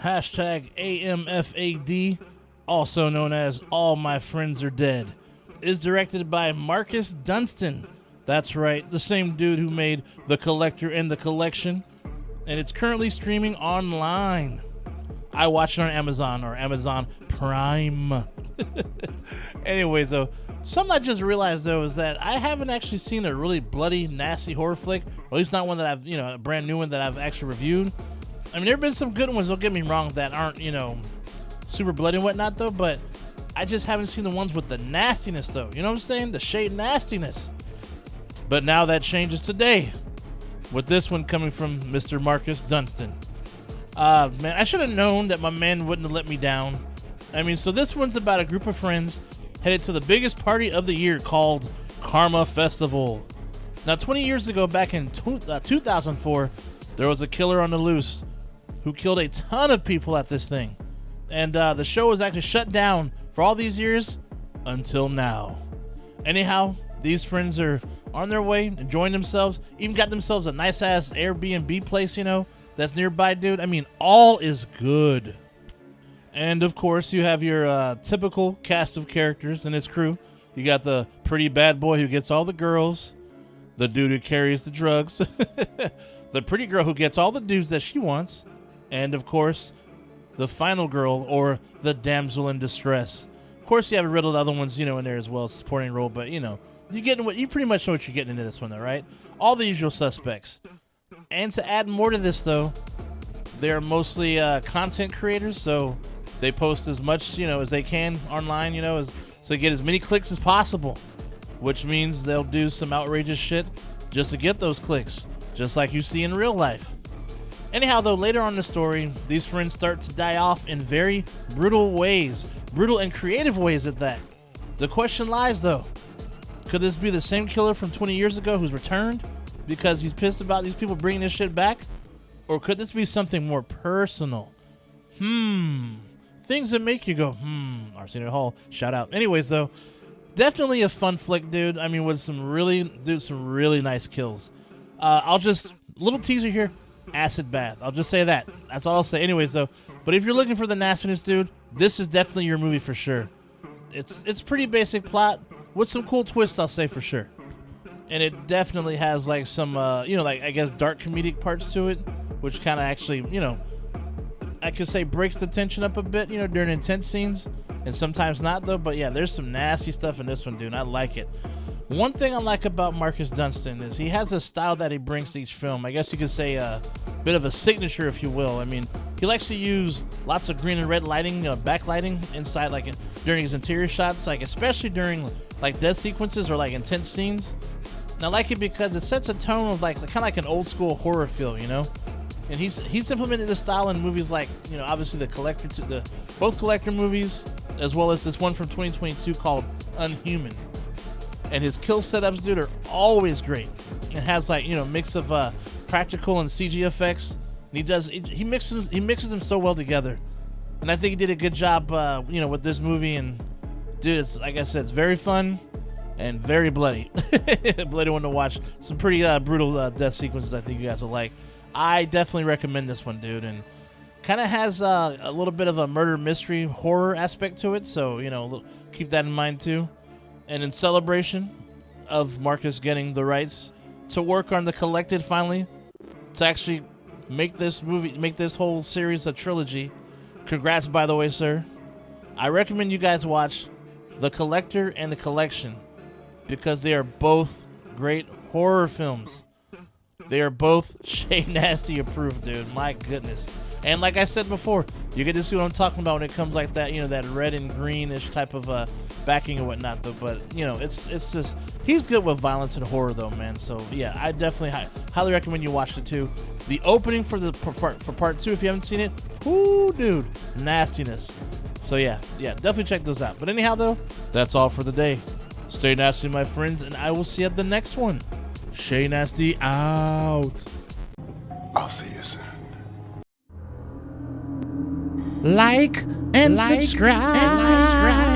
Hashtag AMFAD, also known as All My Friends Are Dead, is directed by Marcus Dunstan. That's right, the same dude who made The Collector and the Collection. And it's currently streaming online. I watched it on Amazon or Amazon Prime. Anyways, though, something I just realized, though, is that I haven't actually seen a really bloody, nasty horror flick, or at least not one that I've, a brand new one that I've actually reviewed. I mean, there have been some good ones, don't get me wrong, that aren't, super bloody and whatnot, though, but I just haven't seen the ones with the nastiness, though. You know what I'm saying? The shade nastiness. But now that changes today, with this one coming from Mr. Marcus Dunstan. Man, I should have known that my man wouldn't have let me down. I mean, so this one's about a group of friends headed to the biggest party of the year called Karma Festival. Now, 20 years ago, back in 2004, there was a killer on the loose who killed a ton of people at this thing. And the show was actually shut down for all these years until now. Anyhow, these friends are on their way, enjoying themselves, even got themselves a nice-ass Airbnb place, that's nearby, dude. I mean, all is good. And, of course, you have your typical cast of characters and his crew. You got the pretty bad boy who gets all the girls, the dude who carries the drugs, the pretty girl who gets all the dudes that she wants, and, of course, the final girl, or the damsel in distress. Of course, you have a riddle of other ones, in there as well, supporting role, but, you pretty much know what you're getting into this one, though, right? All the usual suspects. And to add more to this, though, they're mostly content creators, so they post as much, as they can online, so they get as many clicks as possible, which means they'll do some outrageous shit just to get those clicks, just like you see in real life. Anyhow, though, later on in the story, these friends start to die off in very brutal ways, brutal and creative ways at that. The question lies, though, could this be the same killer from 20 years ago who's returned because he's pissed about these people bringing this shit back? Or could this be something more personal? Things that make you go, Arsenio Hall, shout out. Anyways, though, definitely a fun flick, dude. I mean, with some really nice kills. Little teaser here, acid bath. I'll just say that. That's all I'll say. Anyways, though, but if you're looking for the nastiness, dude, this is definitely your movie for sure. It's pretty basic plot with some cool twists, I'll say for sure. And it definitely has like some, I guess dark comedic parts to it, which kind of actually, I could say breaks the tension up a bit, during intense scenes, and sometimes not though. But yeah, there's some nasty stuff in this one, dude. I like it. One thing I like about Marcus Dunstan is he has a style that he brings to each film. I guess you could say a bit of a signature, if you will. I mean, he likes to use lots of green and red lighting, backlighting inside, like during his interior shots, like especially during like death sequences or like intense scenes. And I like it because it sets a tone of like kind of like an old school horror feel, And he's implemented this style in movies like, obviously the Collector, both Collector movies, as well as this one from 2022 called Unhuman. And his kill setups, dude, are always great. It has like, mix of practical and CG effects. And he mixes them so well together. And I think he did a good job, with this movie. And dude, it's like I said, it's very fun and very bloody. Bloody one to watch. Some pretty brutal death sequences I think you guys will like. I definitely recommend this one, dude, and kind of has a little bit of a murder mystery horror aspect to it, so, keep that in mind, too. And in celebration of Marcus getting the rights to work on The Collected finally, to actually make this whole series a trilogy, congrats, by the way, sir. I recommend you guys watch The Collector and The Collection, because they are both great horror films. They are both Shay Nasty approved, dude. My goodness. And like I said before, you get to see what I'm talking about when it comes like that, that red and greenish type of backing and whatnot, though. But, it's just, he's good with violence and horror, though, man. So, yeah, I definitely highly recommend you watch it, too. The opening for part 2, if you haven't seen it, whoo, dude, nastiness. So, yeah, definitely check those out. But anyhow, though, that's all for the day. Stay nasty, my friends, and I will see you at the next one. Shay Nasty out. I'll see you soon. Like and subscribe.